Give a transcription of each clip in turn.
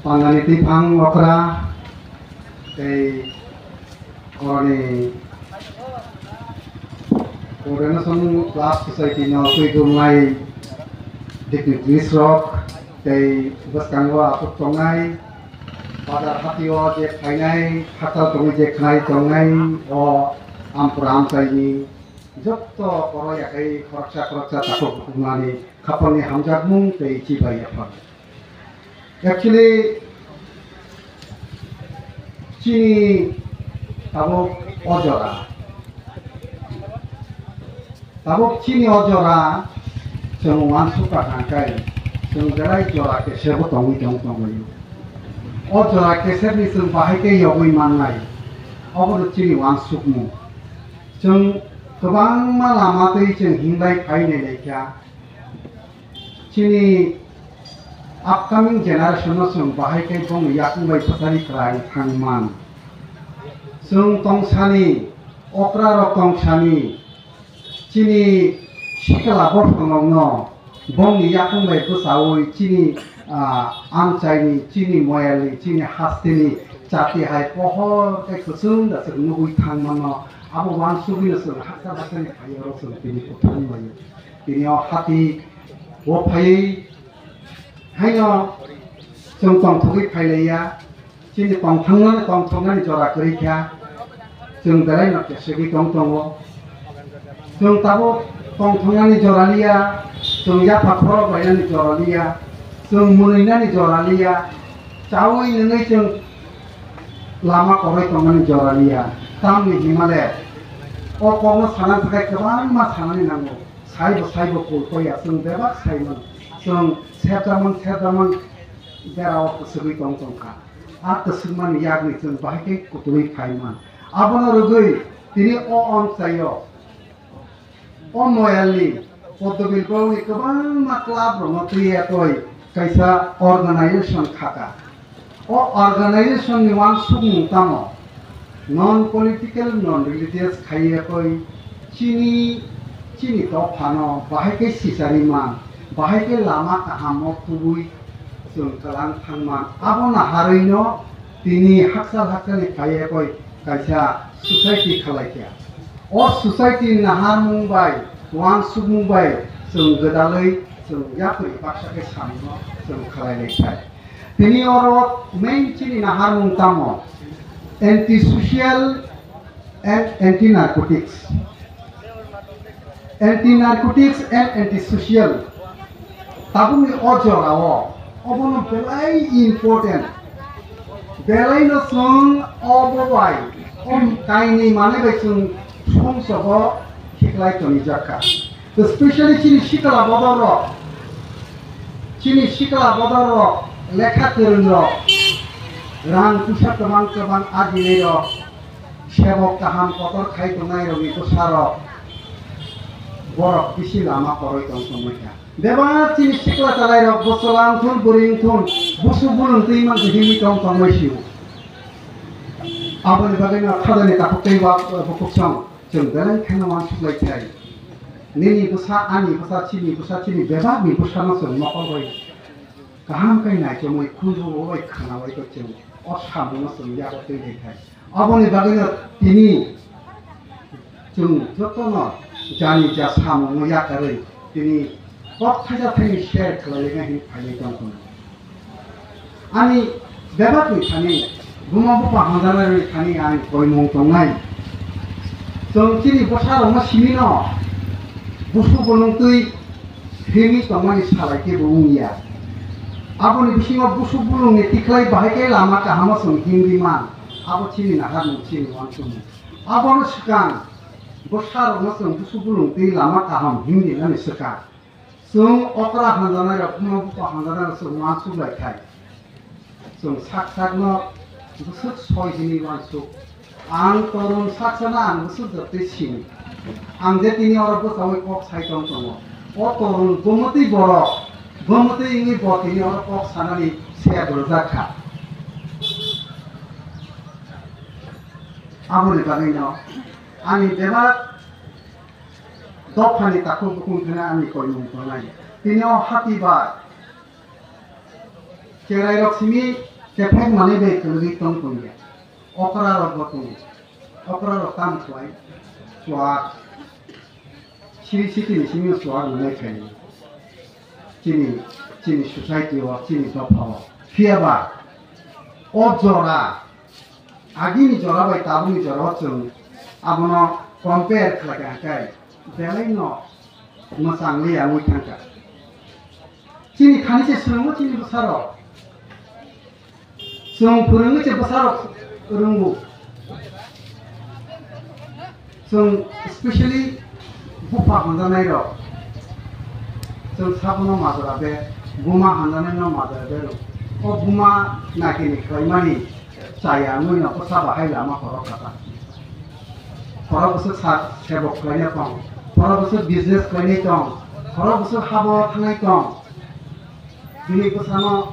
Pangani tipang okra kay korani Coordination Class Society no tuy dumai dignitaries rock kay baskangwa apuk tongai pada hatio je khainai hatal tongai je khnai tongai o ampuram saini jotto koroya kai khorcha takok kumani khapani hamjak mung tei chibai apa actually chini tabok ojora tabok chini ojora jong wan suka hangkai jong jarai jora ke sebo tongi tongi ojora ke sebi sung bahai ke yogui mangai obor chini wan sukmu jong गोबां लामादै जों हिंबाय फायनाय लेखा chini upcoming generation जों बाहायकै दं याकुंबाय फसारि क्राय थांमान जों तंसानि अक्रा रक तंसानि chini सिकला बफंगनो बं याकुंबाय फसावै chini आमचाइनि chini मोयालि chini हास्तिनि जाति हाय पहर के खुसुम दा जों नुगुइ थांमानो abo wan subi so haksa haksa ayo so tini putan mai tini hati wo phai hayo jong tong thoi phai leya chini tong thangna ni jora kri kya jong darai na ke sebi tong wo jong tabo tong thangna ni jora liya jong ya pakhoro bai ni jora liya jong munina ni jora liya chawai ngai jong lama korai tong ni jora liya tam ni himalaya 어ቆ는 사는 그게 그만만 사는 나고 사이버 볼거야 성 대박 사이는 성 세자만 내가 쓰기 동동가 아트 승만 이야기 좀 바이게 고도이 파이만 아버너르의 তিনি 어언 사요 어모얄리 포토빌고이 그만만 클럽 로마트리에 거의 kaisa organization khaka o organization ni wan sung tamo non political non religious khaiya koi chini to phano bahai ke sisari man bahai ke lama kahamo tubui sung kalang thangman abona haroino tini haksal ni khaiya koi kaisa society khalaikya o society nahar mumbai wan sung mumbai sung gadalai sung yakri baksa ke samno sung khalai lekhai tini oro main chini nahar mung tamo anti-social and anti-narcotics and anti-social tabung ojorao obono belai important belai no song obobai kaini mane bai sung sobo hiklai toni jaka especially chini shikala bodoro lekha korunro rang pusat kebang adinero sebok kaham kotor khai tongai rogi ko saro borok bisi lama koroi tong somya beba chini sikla talai rok bosolang thun boring thun busu bulung teiman himi tong tongmai siu aboni bagena khadani takutei wa bokuksang jeng belai khana wan suklai thai nini busa ani busa chini beba mi busa no song nokol bai kaham kai nai chomoi khunju oi khana bai ko cheng অসামান্য সংজ্ঞাগতই দেখায় আপনি বাগিনা তিনি जों যতন জানি যা সামন্য ইয়াকারে তিনি কথাটা থেকে শেয়ার খালাইগাহি ফাইনাই দं আমি বেবাকই থানি बुमाबो पाहाजानारि थानि आं गयमं दंनाय जों तिनि बसारंना सिमिनो बुसु बनंतै हेमि तंमानि सालायके बुंगिया aboni bisingo busu bulung tiklai bahake lama kahama sung hingriman abo chini nahar nu chini wansum abono sikang bosar no sung busu bulung ti lama kaham hingri nani saka sung okra hanjana ra kuma bu hanjana sung wansu lai khai sung sak no busu soi hini wansu ang torun saksana ang busu dapte sini ang de tini ora bu sawai kok sai tong tong o torun gomoti borok Gomate ini boti ni orang kok sana ni saya berzakah. Abu ni bagainya, ani debat dopani takut bukan kena ani kau yang kau lain. Tino hati bar, cerai roksimi Kepek mani be kelui tong punya. Okra rok botung. Okra rok tam tuai. Suar. Siri siti ni sini suar mulai kini. Cini society wa cini dopawa. Fiaba. Ojora. Agi ni jora bai tabu ni jora cung. Abono compare kelakan kai. Belai no. Masang liya mui tangka. Cini khani se sungu cini besaro. Sung purungu ce besaro rungu. Sung especially bupa handanai ro. Sung sabuno mazara be buma handanai no mazara be ro. O buma nakini kaimani caya mui no pesaba hai lama korok kata. Korok besok sebok kaya tong. Korok besok business kaya tong. Korok besok habo tangai tong. Bini pesano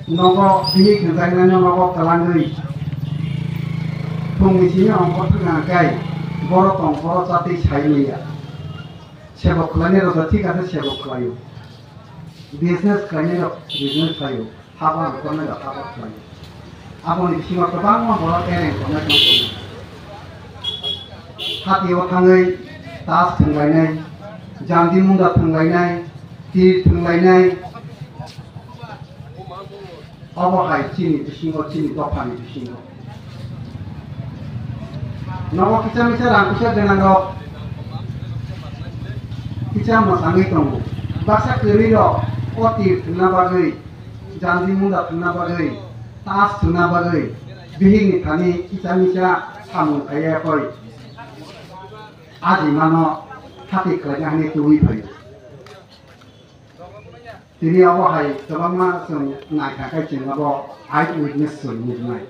nogo bini kenzaingan nogo kalangri. Pengisinya ongkot tengah kai. Boro tong boro cati cai ya. Sebok kaya ro jati kata sebok kaya. Business kaya ro business kaya. Habo kona ro habo kaya. Apa ni singa terbang mau boro tereng kona kona. Hati o tangai tas tenglainai. Jamdi munda tenglainai. Tir tenglainai. Apa hai cini bisingo cini dopani bisingo. Nawa kita rang kita dengan rok. Kita masangi tunggu. Baksa kiri rok. Otir tengah bagai. Jamdi munda tengah bagai. Tas tengah bagai. Bihing ni tani kita samun kaya koi. Aji mano hati kerja ni tuwi koi. Jadi apa hai, sebab sung naik kai cing apa eye witness sung ni naik.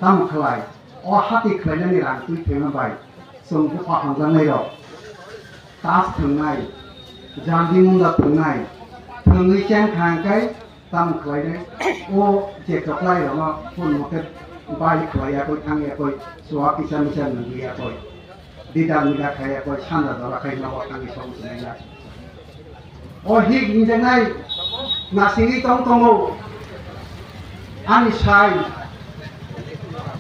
Tamu kelai, oh hati kerja ni rang tuh tengah baik, sung buka hanggang ni ro. Tas tengah, jandi munda tengah, tengah ceng kai, tamu kelai ni, oh jeka kelai ro, pun mungkin baik kelai aku tang aku, suami macam ni aku, tidak kai aku, canda dah kai nak tang isong sengaja. Oh hik ni jangan. Nasingi tong tongo, ani sai,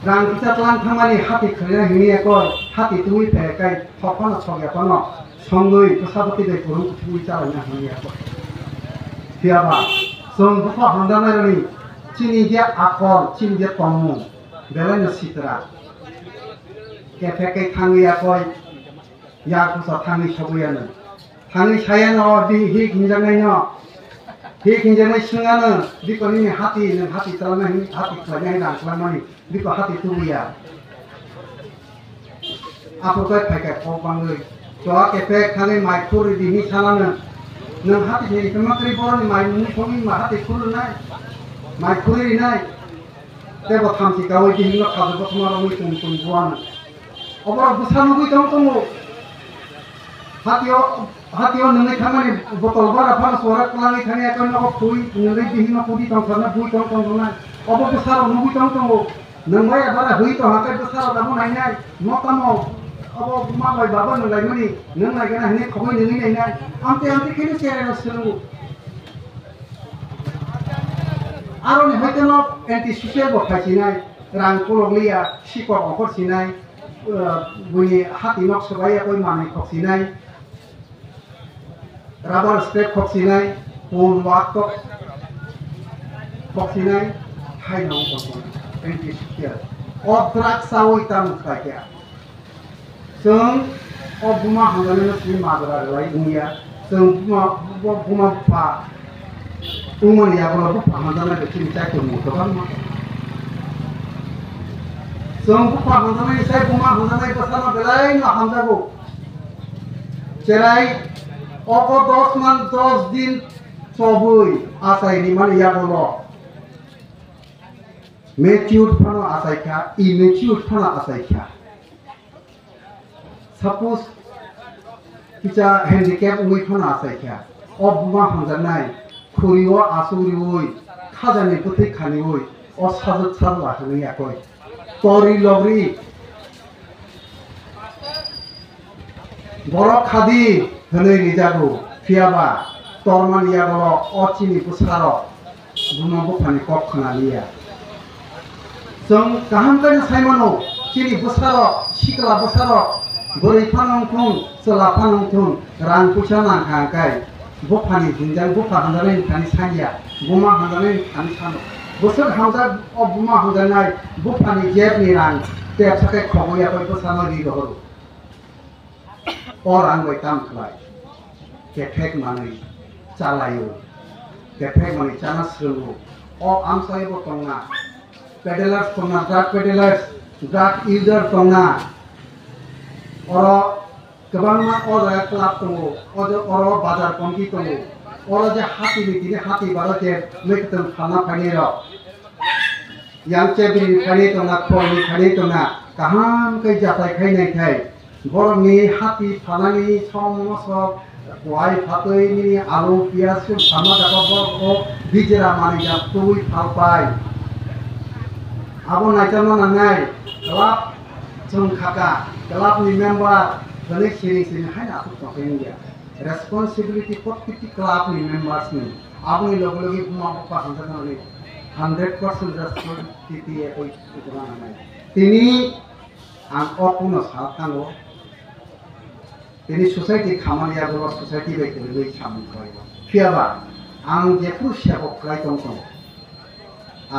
rang kita telan thamani hati kerja ini ekor, hati tuwi pekai, thokana thogya kono, songgui pesabati dei puru tuwi caranya ini ekor. Tiaba, song buka handana ini, cini dia akor, cini dia tomu, belanya sitra. Kepekai tangi ekor, ya kusa tangi shoguyan, tangi saya no di hik hinjangai no. Hik hinjangai sengana, biko ini hati telana ini hati kerja dan selama ini, biko hati tuwi ya. Apa kau pakai kau panggil, coba kepek kali mai kuri di ni salana, nang hati ni kemakri boran mai musuhi mai hati kuri nai, mai kuri nai. Tebo thamsi kau di hingga kau tu semua orang itu buan. Orang besar mungkin tunggu. Hati o nungai thamani botol bara phar suara kelangi thani akan nak kui nungai dihima pudi tong sana bui tong nungai obo besar nungai tong nungai bara hui to hakai besar damu nai nai motamo obo mamai baba nungai mani nungai kana hini khoi nungai nai amte kini sere nasulu aro ni hoite no anti social bo khasinai rang kologlia siko okor sinai buni hati nok sobai koi manai khoksinai rubber step khoksinai pun waktu khoksinai hai nong khoksinai anti social odrak sawoi tam kaya sung obuma hangalena si madra lai unia sung buma pa umon ya kalau bupa hangalena de cinta ko mu to kan sung bupa hangalena sai buma hangalena pasana belai na hangago cerai Oko 10 man 10 din sobui asai ni mana ya bolo mature phana asai kya immature phana asai kya suppose kita handicap ui phana asai kya obma hanjanai khuriwa asuri ui khajani puthi khani ui o sajat sar la khani yakoi tori logri borok khadi Henui nijago, fiaba, torman ya bolo, ochini pusaro, buma bukani kok kena liya. जों गाहाम गायनो साइमनो चिनि बोसारो सिकला बोसारो बोरै फानंथुं सोला फानंथुं रां फैसा नांखांखाय बफानि जिंजां बफा हांजानाय थानि सानिया बुमा हांजानाय थानि सानो बोसोर हांजा बुमा हांजानाय बफानि जेबनि रां तेब साके खबया कय बोसानो रि दहर और आं बाय ताम खलाय केफेक मानै चालायो केफेक मानै चाना स्रोंगो ओ आं सायबो तंना पेडेलार्स तंना ड्राग यूजर तंना और गोबांमा और क्लाब दंगो और बाजार कमिटि दंगो और जे हाती दिने हाती बारो जे मैकतन खाना फाने र यांचे बिनि फाने तंना खोनि फाने तंना गाहाम कै जाथाय खैनाय थाय बरनि हाती फानानि समस वाइ फातैनि आलु पियास सामा दाबो बिजरा मानि जा तुइ फालपाय आबो नायजानो नांनाय क्लाब जों खाका क्लाबनि मेम्बार गने सिरि हाय ना तंखैनिया रेसपन्सिबिलिटी प्रत्येक क्लाबनि मेम्बार्सनि आबुनि लगे लगे बुमा बफा हांजानानै 100% रेसपन्सिबिलिटी एकोइ नांनाय तिनि आं अपुनो साथांगो तिनि सोसाइटी खामानिया गो सोसाइटी बायदि लै सामखय फियाबा आं जेखु सेबो खालाय दं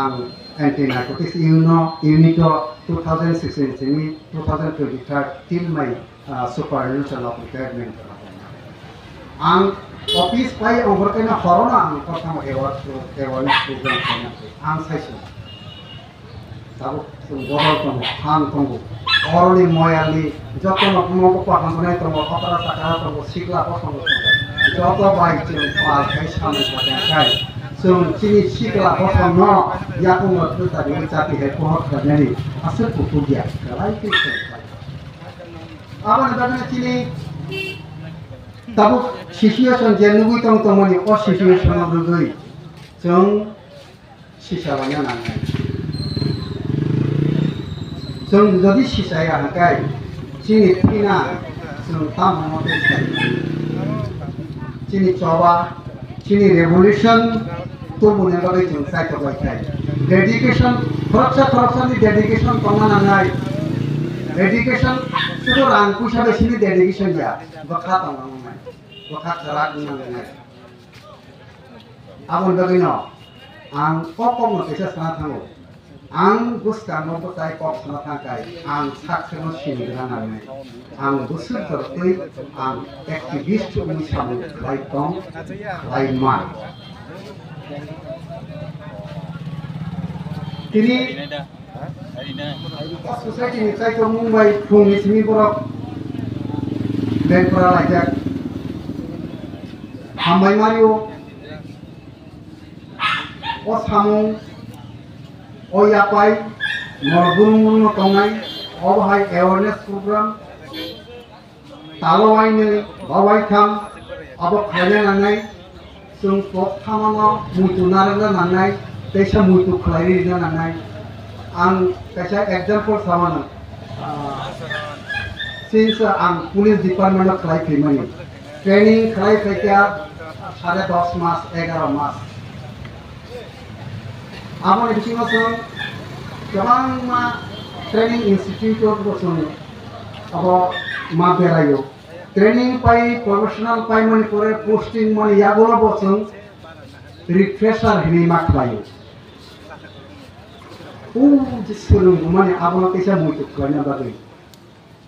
आं एंटी नारकोटिक्स यूनिट 2016 से 2023 till my superannuation of retirement आं ऑफिस पाई अंगरकैना हरना आं प्रथम अवार्ड प्रोग्राम खालामनानै आं साइसो दाबो जों बहर दं फान दं अरनि मयालनि जतन मको पाखननाय दं अकरा साका दं सिगला पसंद दं जत बाय जों पाल खाय सामने थाखाय जों चिनि सिगला पसंद न याकुंग तुतानि जाति है बहुत करने असर को गया गलाई के आबन दाने चिनि ताबो सिचुएशन जेनुगुइ तंग तंगनि अ सिचुएशन रुगुइ जों सिसाबाया नांनाय जों जदि सिसाया हाकाय चिनि फिना जों ताम मते चिनि चौबा चिनि रेवोल्यूशन तो बुने बागै जों सायखबाय थाय डेडिकेशन खरकसा डेडिकेशन तंगा नांनाय डेडिकेशन सुदो रां फैसा बेसिनि डेडिकेशन या बखा तंगांनाय बखा खराक नांनाय आबन बागै न आं कम फैसा साना थांगो आं गुस्तानो बताय कप साना थांगाय आं साखसेनो सिनिग्रा नांनाय आं बोसोर तरतै आं एक्टिविस्ट उनि सामु खाय दं खाय मा तिनी सोसाइटी निफ्राय तो मुंबई फुंनि सिनि बरफ बेंकफोरा लायजाक हामबाय मारियो अ सामु अ यापाय नरगुरुंगुरुंग तंनाय अ बाहाय एवारनेस प्रोग्राम तालवायनो बावायथाम अब खायना नांनाय जों पप थामानो मुतु नारंगा नांनाय दैसा मुतु खलायरिना नांनाय आं कैसा एग्जांपल सामानो सिंस आं पुलिस डिपार्टमेंट खलाय फैमानि ट्रेनिंग खलाय फैया 10.5 मास 11 मास आमोन बिथिङाव जों गोबां मा ट्रेनिंग इन्स्टिट्यूट बसों अब मा बेरायो ट्रेनिंग पाई प्रोफेशनल पाई मन करे पोस्टिंग मन यागोला बसों रिफ्रेशर हिनी मा खलायो जिसुरंगु माने आबोला कैसा मुइतु खलायना बागै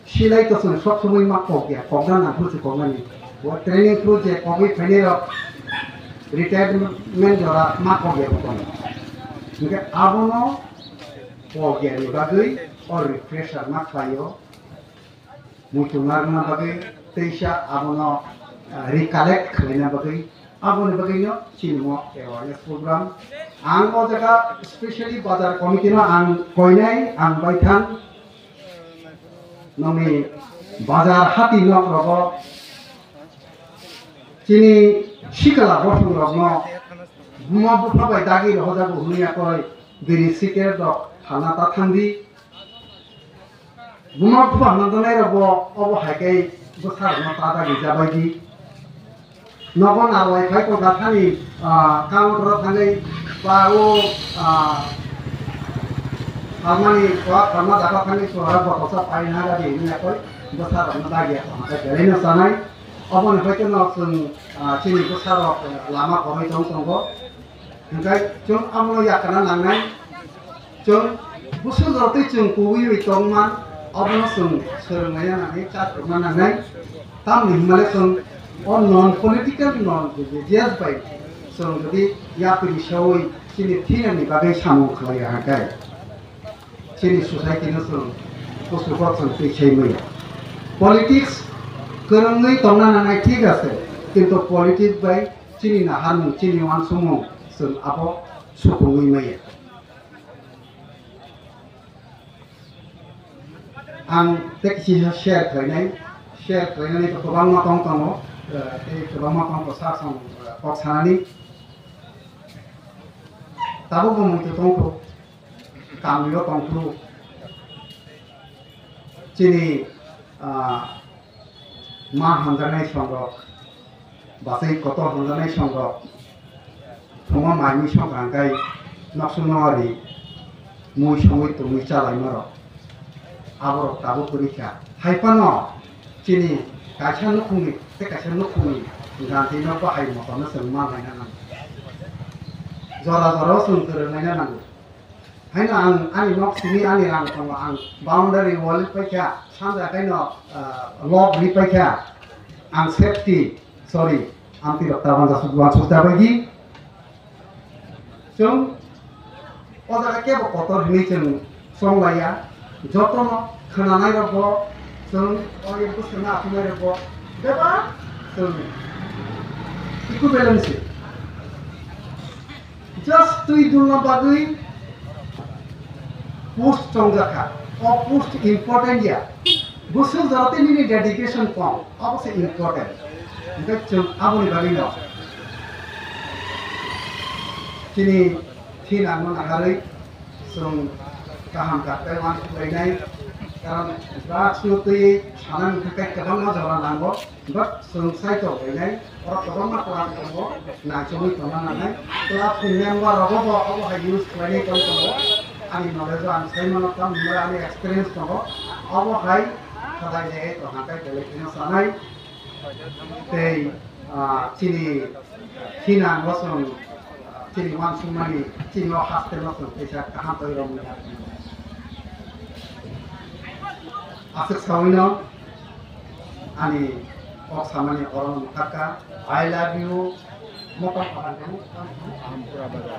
सिलाय तो सब समय मा कगया कगना ना फुसु कगनानि वो ट्रेनिंग प्रोजेक्ट कगै फैने रिटायरमेंट जरा मा कगया बकन ओके आबोनो कगया नि बागै और रिफ्रेशर मा खलायो मुइतु नारना बागै तैसा आबोनो रिकलेक्ट खलायना बागै आबोनो बागैनो चिनमो एवारनेस प्रोग्राम आं ओ जगा स्पेशली बाजार कमिटि न आं कयनाय आं बायथान ननि बाजार हाति न रब चिनि सिकला बसुं रबनो बुमा बुफाबाय दागि हजाबो हुनिया कय बिनि सिकेर द खाना ता थांदि बुमा बुफा नदनाय रब अब हायकै बसार न ता दागि जाबायदि नगन आवाय फाय को गाथानि काउंटर थाङै बा ओ Almani kuat karena dapat kami suara botol paling harga di ini apa besar lagi ya jadi sanai apa nih itu nak sini besar lama kami tunggu hingga cuma amlo ya karena nangai cuma bukan berarti cuma kuwi itu man apa nak serangnya nangai cat mana nangai tam nih malah on non political non religious baik jadi ya pilih showy sini tiada nih bagai samu kali harga Chinese society nasul post-war sanksi cemai. Politics kerengai tongan anai ঠিক আছে কিন্তু politics by Chini na hanu Chini wan sumo sun abo sukungi mai. Ang tek si share khainai to kobang ma tong tong kobang ma tong ko sa sang pok sanani tabo bo mu tong ko Kamilo tongkru Chini ma hanganai songrok basai koto hanganai songrok thoma maimi songrangai naksunawari mui songoi tumi chalai maro aboro tabo purikha haipano Chini kaisa nukhumi te kaisa nukhumi ganti no ba hai mo kono sengma naina nang jora jora sung tere naina nang Haina ang nok sini ani ang tong ang boundary wall paikha sanda kaino lock ni paikha ang safety sorry anti dokta banda sudah sudah bagi jom oda ke bo kotor ni chen song laya joto no khana nai ro jom oi ko sena apne ro deba jom equivalence just tui dulna bagui post chongjaka or post important ya busul jarate ni dedication form obviously important because aboni bagino kini thina mon agarei sung kaham katai wan lainai karon raksutui sanan kakai kadang ma jara nango but sung sai to lainai or kadang ma klan ko na chumi tona nanai class member robo obo ha use lainai kon ko ani knowledge an sai mana tam mura ani experience ko obo hai sadai je to hakai dele kino sanai tei chini thina wasong Chini wan sumani chini lo haste lo so pesa kahan to ro mula asik sawino ani ok samani orang kaka I love you mokon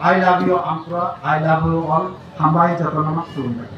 I love you ampura I love you all hambai joto nama sunda